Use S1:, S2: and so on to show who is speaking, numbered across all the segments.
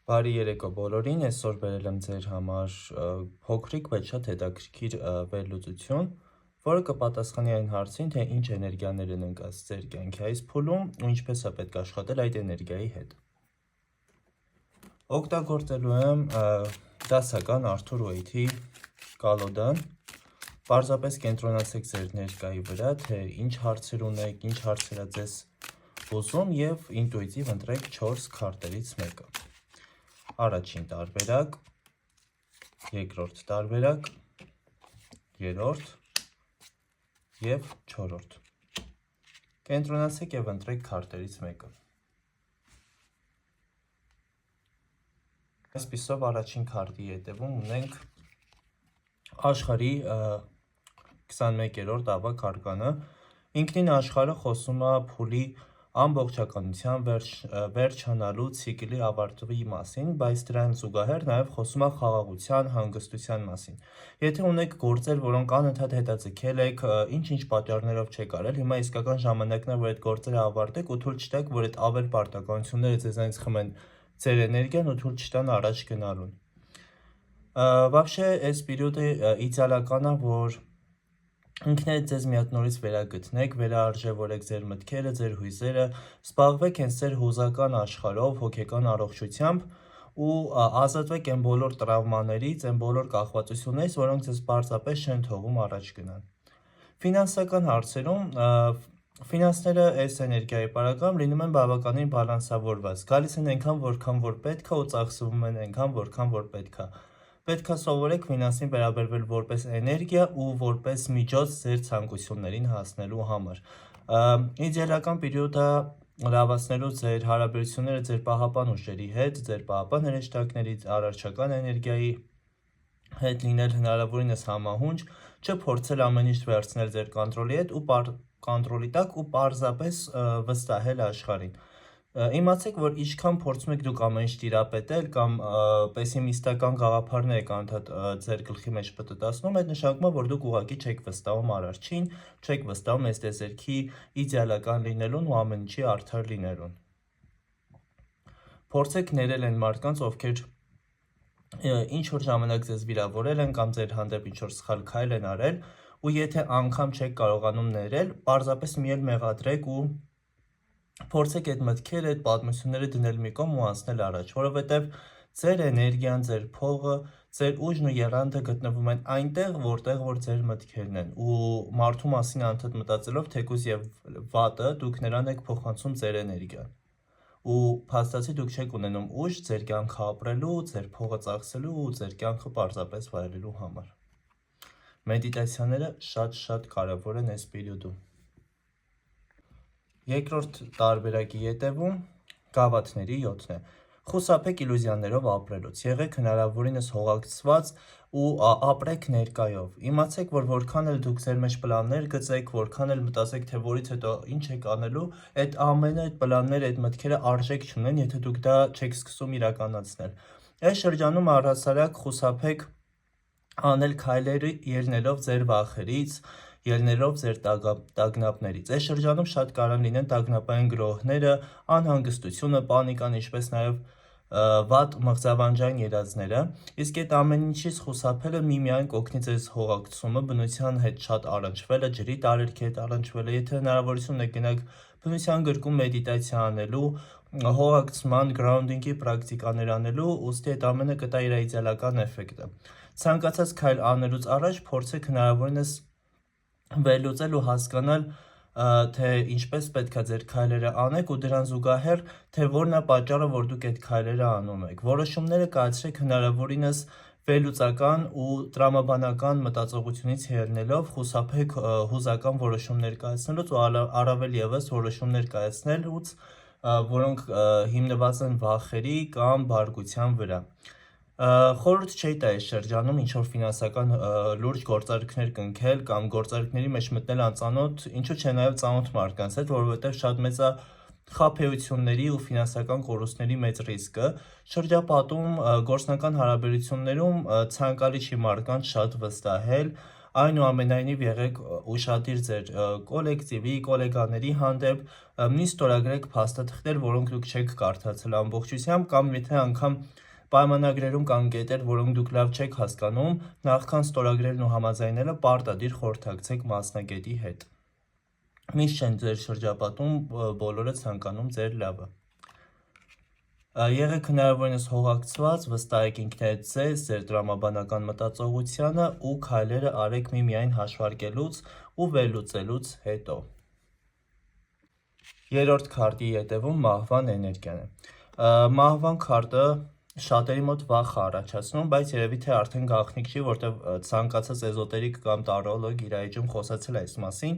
S1: Բարի երեկո բոլորին, այսօր բերել եմ ձեր համար փոքրիկ, բայց շատ հետաքրքիր վերլուծություն, որը կպատասխանի այն հարցին, թե ինչ էներգիաներ են ընկած ձեր կյանքի այս փուլում ու ինչպես է պետք աշխատել այդ էներգիայի հետ։ Օգտագործելու եմ դասական Arthur Waite-ի կալոդան, պարզապես կենտրոնացեք ձեր ներկայի վրա, թե ինչ հարցեր ունեք, ինչ հարցեր է ձեզ ուզում և ինտուիտիվ ընտրեք 4 քարտերից մեկը։ Առաջին տարբերակ, երկրորդ տարբերակ, երրորդ և չորրորդ։ Կենտրոնացեք և ընտրեք քարտերից մեկը։ Այսպիսով առաջին քարտի ետևում ունենք աշխարհի 21-րդ ավագ արկանը։ Ինքնին աշխարհը խոսում է փուլի ամբողջականության վերջանալու ցիկլի ավարտվի մասին, բայց դրան զուգահեռ նաև խոսում է խաղաղության, հանգստության մասին։ Եթե ունեք գործեր, որոնք անընդհատ հետաձգել եք, ինչ-ինչ պատճառներով չեք արել, հիմա իսկական ժամանակն է, որ այդ գործերը ավարտեք ու թույլ չտաք, որ այդ ավել պարտականությունները ձեզանից խմեն ձեր էներգիան ու թույլ չտան առաջ գնալուն։ Вообще, այս պերիոդը իդեալական է, որ ինքներդ ձեզ մի հատ նորից վերագտնեք, վերարժևորեք ձեր մտքերը, ձեր հույզերը, զբաղվեք հենց ձեր հուզական աշխարհով, հոգեկան առողջությամբ ու ազատվեք այն բոլոր տրավմաներից, այն բոլոր կախվածություններից, որոնք ձեզ պարզապես չեն թողում առաջ գնալ։ Ֆինանսական հարցերում ֆինանսները այս էներգիայի պարագայում լինում են բավականին բալանսավորված, գալիս են այնքան, որքան որ պետք է ու ծախսվում են այնքան, որքան որ պետք է։ Պետք է սովորեք ֆինանսին վերաբերվել որպես էներգիա ու որպես միջոց ձեր ցանկություններին հասնելու համար։ Իդեալական պերիոդը լավացնելու ձեր հարաբերությունները ձեր պահապան ուժերի հետ, ձեր պահապան հրեշտակների, արարչական էներգիայի հետ լինել հնարավորինս համահունչ, չփորձել ամեն ինչ վերցնել ձեր կոնտրոլի տակ ու պարզապես վստահել աշխարհին։ Իմացեք, որ ինչքան փորձում եք դուք ամեն ինչ տիրապետել կամ պեսիմիստական գաղափարներ եք անընդհատ ձեր գլխի մեջ պտտացնում, այդ նշանակում է, որ դուք ուղղակի չեք վստահում արարչին, չեք վստահում այս տեսերքի իդեալական լինելուն ու ամեն ինչի արդար լինելուն։ Փորձեք ներել այն մարդկանց, ովքեր ինչ որ ժամանակ ձեզ վիրավորել են կամ ձեր հանդեպ ինչ որ սխալ քայլ են արել, ու եթե անգամ չեք կարողանում ներել, պարզապես մի էլ մեղադրեք ու փորձեք այդ մտքերը, այդ պատմությունները դնել մի կողմ ու անցնել առաջ, որովհետև ձեր էներգիան, ձեր փողը, ձեր ուժն ու եռանդը գտնվում են այնտեղ, որտեղ որ ձեր մտքերն են, ու մարդու մասին անընդհատ մտածելով, թեկուզ եւ վատը, դուք նրան եք փոխանցում ձեր էներգիան։ Ու փաստացի դուք չեք ունենում ուժ ձեր կյանքը ապրելու, ձեր փողը ծախսելու ու ձեր կյանքը պարզապես վայելելու համար։ Մեդիտացիաները շատ կարևոր են այս պերիոդում։ Երկրորդ տարբերակի ետևում գավաթների 7-ն է։ Խուսափեք իլյուզիաներով ապրելուց, եղեք հնարավորինս հողակցված ու ապրեք ներկայով։ Իմացեք, որ որքան էլ դուք ձեր մեջ պլաններ գծեք, որքան էլ մտածեք, թե որից հետո ինչ եք անելու, այդ ամենը, այդ պլանները, այդ մտքերը արժեք չունեն, եթե դուք դա չեք սկսում իրականացնել։ Այս շրջանում առհասարակ խուսափեք անել քայլեր ելնելով ձեր վախերից, ելնելով ձեր տագնապներից։ Այս շրջանում շատ կարող լինեն տագնապային գրոհները, անհանգստությունը, պանիկան, ինչպես նաև վատ մղձավանջային երազները, իսկ այդ ամեն ինչից խուսափելը միմիայն կօգնի ձեզ հողակցումը, բնության հետ շատ առնչվելը, ջրի տարերքի հետ առնչվելը, եթե հնարավորություն ունեք գնաք բնության գրկում մեդիտացիա անելու, հողակցման, գրաունդինգի պրակտիկաներ անելու, ուստի այդ ամենը կտա իր իդեալական էֆեկտը։ Ցանկացած քայլ անելուց առաջ փորձեք հնարավորինս վերլուծել ու հասկանալ, թե ինչպես պետք է ձեր քայլերը անեք ու դրան զուգահեռ, թե որն է պատճառը, որ դուք այդ քայլերը անում եք։ Որոշումները կայացրեք հնարավորինս վերլուծական ու տրամաբանական մտածողությունից ելնելով, խուսափեք հուզական որոշումներ կայացնելուց ու առավել ևս որոշումներ կայացնելուց, որոնք հիմնված են վախերի կամ բարկության վրա։ Խորհուրդ չի տա այս շրջանում ինչ-որ ֆինանսական լուրջ գործարքներ կնքել կամ գործարքների մեջ մտնել անծանոթ, ինչու՞ չէ նաև ծանոթ մարդկանց հետ, որովհետև շատ մեծ է խաբեությունների ու ֆինանսական կորուստների մեծ ռիսկը։ Շրջապատում, գործնական հարաբերություններում ցանկալի չի մարդկանց շատ վստահել, այնուամենայնիվ եղեք ուշադիր ձեր կոլեկտիվի, կոլեգաների հանդեպ, նույնիսկ ստորագրեք փաստաթղթեր, որոնք դուք չեք կարդացել ամբողջությամբ, կամ եթե անգամ պայմանագրերում կան կետեր, որոնք դուք լավ չեք հասկանում, նախքան ստորագրելն ու համաձայնելը պարտադիր խորհրդակցեք մասնագետի հետ։ Միշտ չեն ձեր շրջապատում բոլորը ցանկանում ձեր լավը։ Եղեք հնարավորինս հողակցված, վստահեք ինքներդ ձեզ, ձեր տրամաբանական մտածողությանը ու քայլերը արեք միմիայն հաշվարկելուց ու վերլուծելուց հետո։ Երրորդ քարտի ետևում մահվան էներգիան է։ Մահվան քարտը շատերի մոտ վախ է առաջացնում, բայց երևի թե արդեն գաղտնիք չի, որտեղ ցանկացած էզոտերիկ կամ տարրոլոգ իր այջում խոսացել այս մասին,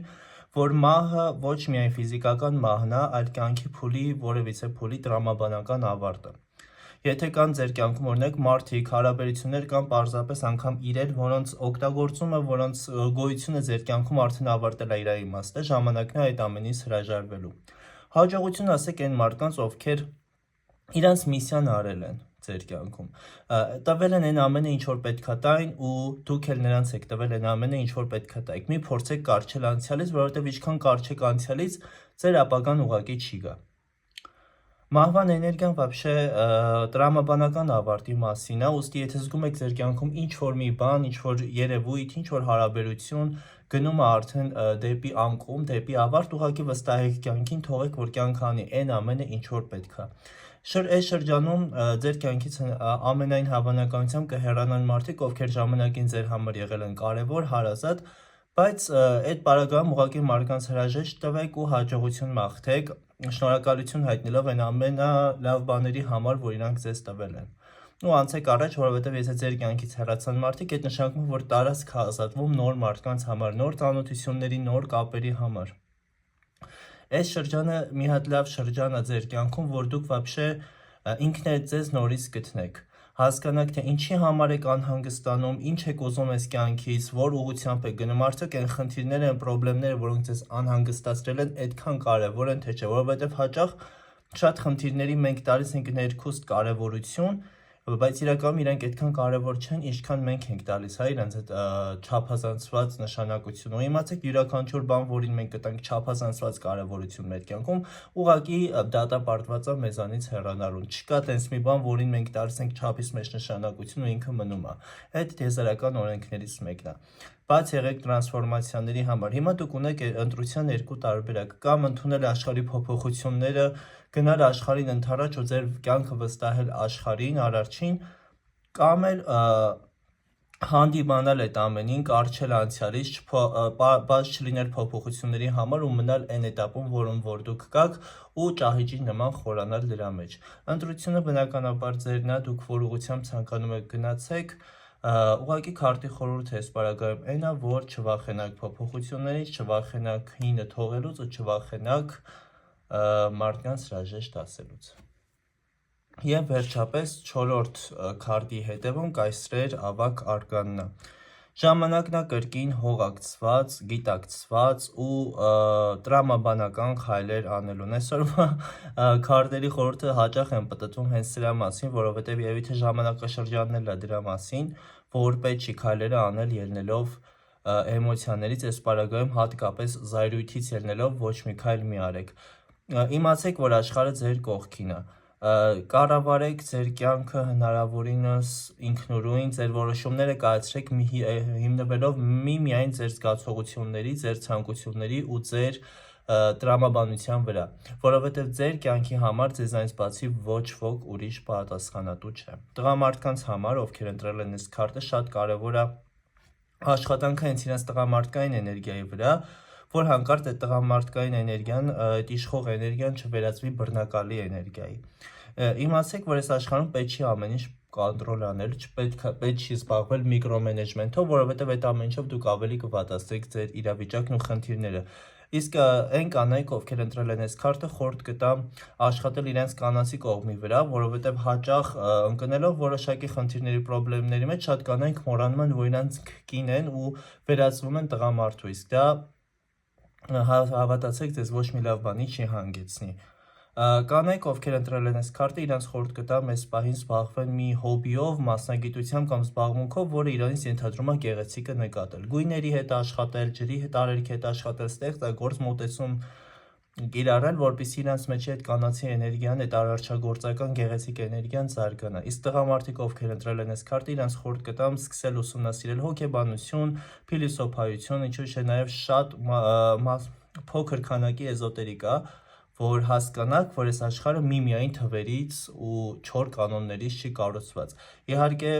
S1: որ մահը ոչ միայն ֆիզիկական մահն է, այլ կյանքի փուլի, որևիցե փուլի տրամաբանական ավարտը։ Եթե կան ձեր կյանքում օրինակ մարդիկ, հարաբերություններ կամ պարզապես անգամ իրեր, որոնց օգտագործումը, որոնց գոյությունը ձեր կյանքում արդեն ավարտել է իր իմաստը, ժամանակն է այդ ամենից հրաժարվելու։ Հաջողություն ասեք այն մարդկանց, ովքեր իրանց միսիան արել են ձեր կյանքում, տվել են այն ամենը, ինչ որ պետք է տային, ու դուք էլ նրանց եք տվել այն ամենը, ինչ որ պետք է տայիք։ Մի փորձեք կառչել անցյալից, որովհետև ինչքան կառչեք անցյալից, ձեր ապագան ուղղակի չի գա։ Մահվան էներգիան вообще տրամաբանական ավարտի մասին է, ուստի եթե զգում եք ձեր կյանքում ինչ որ մի բան, ինչ որ երևույթ, ինչ որ հարաբերություն գնում է արդեն դեպի անկում, դեպի ավարտ, ուղղակի վստահեք կյանքին, թողեք որ կյանքը անի այն ամենը, ինչ որ պետք է։ Այս շրջանում ձեր կյանքից ամենայն հավանականությամբ կհեռանան մարդիկ, ովքեր ժամանակին ձեր համար եղել են կարևոր, հարազատ, բայց այդ պարագայում ուղղակի մարդկանց հրաժեշտ տվեք ու հաջողություն մաղթեք, շնորհակալություն հայտնելով այն ամենալավ բաների համար, որ իրանք ձեզ տվել են։ Ու անցեք առաջ, որովհետև եթե ձեր կյանքից հեռացան մարդիկ, այդ նշանակում է, որ տարածք է ազատվում նոր մարդկանց համար, նոր ծանոթությունների, նոր կապերի համար։ Այս շրջանը մի հատ լավ շրջան է ձեր կյանքում, որ դուք вообще ինքներդ ձեզ նորից գտնեք, հասկանաք, թե ինչի համար եք անհանգստանում, ինչ եք ուզում այս կյանքից, որ ուղղությամբ եք գնում, արդյոք այն խնդիրները, այն պրոբլեմները, որոնք ձեզ անհանգստացրել են, այդքան կարևոր են, թե չէ, որովհետև հաճախ շատ խնդիրների մենք տալիս ենք ներքուստ կարևորություն, բայց իրականում իրանք այդքան կարևոր չեն, ինչքան մենք ենք տալիս, իրանց այդ չափազանցված նշանակությունը։ Ու իմացեք, յուրաքանչյուր բան, որին մենք կտանք չափազանցված կարևորություն մեր կյանքում, ուղղակի դատապարտված է մեզանից հեռանալուն։ Չկա տենց մի բան, որին մենք տալիս ենք չափից մեջ նշանակություն ու ինքը մնում է։ Այդ տիեզերական օրենքներից մեկն է։ Բաց եղեք տրանսֆորմացիաների համար։ Հիմա դուք ունեք ընտրության երկու տարբերակ, կամ ընդունել աշխարհի փոփոխությունները, գնալ աշխարհին ընդառաջ ու ձեր կյանքը վստահել աշխարհին, արարչին, կամ էլ հանդիմանալ այդ ամենին, կառչել անցյալից, բաց չլինել փոփոխությունների համար ու մնալ այն էտապում, որում որ դուք կաք, ու ճահիճի նման խորանալ դրա մեջ։ Ընտրությունը բնականաբար ձերն է, դուք որ ուղղությամբ ցանկանում եք գնացեք, ուղղակի քարտի խորհուրդը այս պարագայում այն է, որ չվախենաք փոփոխություններից, չվախենաք հինը թողելուց ու չվախենաք մարդկանց հրաժեշտ ասելուց։ Եվ վերջապես չորրորդ քարտի հետևում կայսրեր ավագ արկանն է։ Ժամանակն է կրկին հողակցված, գիտակցված ու տրամաբանական քայլեր անելուն։ Այսօրվա քարտերի խորհուրդը հաճախ են պտտվում հենց սրա մասին, որովհետև երևի թե ժամանակաշրջանն էլ է դրա մասին, որ պետք չի քայլերը անել ելնելով էմոցիաներից, այս պարագայում հատկապես զայրույթից ելնելով ոչ մի քայլ մի արեք։ Իմացեք, որ աշխարհը ձեր կողքին է։ Կառավարեք ձեր կյանքը հնարավորինս ինքնուրույն, ձեր որոշումները կայացրեք հիմնվելով միմիայն ձեր զգացողությունների, ձեր ցանկությունների ու ձեր տրամաբանության վրա, որովհետև ձեր կյանքի համար ձեզանից բացի ոչ ոք ուրիշ պատասխանատու չէ։ Տղամարդկանց համար, ովքեր ընտրել են այս քարտը, շատ կարևոր է աշխատանքը հենց իրենց տղամարդկային էներգիայի վրա, որ հանկարծ այդ տղամարդկային էներգիան, այդ իշխող էներգիան չվերածվի բռնակալի էներգիայի։ Իմացեք, որ այս աշխարհում պետք չի ամեն ինչ կոնտրոլ անել, պետք չի զբաղվել միկրոմենեջմենթով, որովհետև այդ ամեն ինչով դուք ավելի կվատացեք ձեր իրավիճակն ու խնդիրները։ Իսկ այն կանայք, ովքեր ընտրել են այս քարտը, խորհուրդ կտամ աշխատել իրենց կանացի կողմի վրա, որովհետև հաճախ ընկնելով որոշակի խնդիրների, պրոբլեմների մեջ շատ կանայք մոռանում են, որ իրանց կին են ու վերածվում են տղամարդու, իսկ դա հավատացեք, ձեզ ոչ մի լավ բանի չի հանգեցնի։ Կանայք, ովքեր ընտրել են այս քարտը, իրենց խորհուրդ կտամ այս պահին զբաղվեն մի հոբիով, մասնագիտությամբ կամ զբաղմունքով, որը իրանից ենթադրում է գեղեցիկը նկատել։ Գույների հետ աշխատել, ջրի հետ տարերքի հետ աշխատել, ստեղծագործ մոտեցում կիրառել, որպեսզի իրենց մեջ այդ կանացի էներգիան, այդ արարչագործական գեղեցիկ էներգիան զարգանա։ Իսկ տղամարդիկ, ովքեր ընտրել են այս քարտը, իրենց խորհուրդ կտամ սկսել ուսումնասիրել հոգեբանություն, փիլիսոփայություն, ինչու՞ չէ նաև շատ փոքր քանակի էզոտերիկա, որ հասկանաք, որ այս աշխարհը միմիայն թվերից ու 4 կանոններից չի կառուցված։ Իհարկե,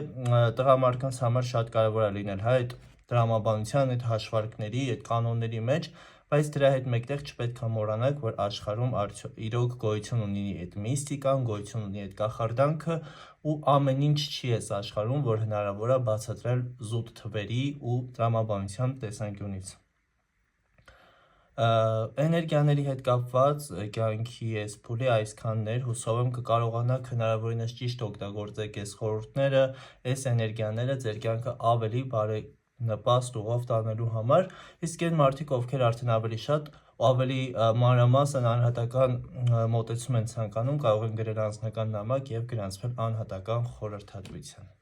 S1: տղամարդկանց համար շատ կարևոր է լինել այդ տրամաբանության, այդ հաշվարկների, այդ կանոնների մեջ, բայց դրա հետ մեկտեղ չպետք է մոռանանք, որ աշխարհում իրոք գոյություն ունի այդ միստիկան, գոյություն ունի այդ կախարդանքը ու ամեն ինչ չի այս աշխարհում, որ հնարավոր է բացատրել զուտ թվերի ու տրամաբանության տեսանկյունից։ Էներգիաների հետ կապված կյանքի այս փուլի այսքաններ, հուսով եմ կկարողանաք հնարավորինս ճիշտ օգտագործեք այս խորհուրդները, այս էներգիաները ձեր կյանքը ավելի բարենպաստ ուղով տանելու համար, իսկ այն մարդիկ, ովքեր արդեն ավելի շատ ու ավելի մանրամասն անհատական մոտեցում են ցանկանում, կարող են գրել անձնական նամակ եւ գրանցվել անհատական խորհրդատվության։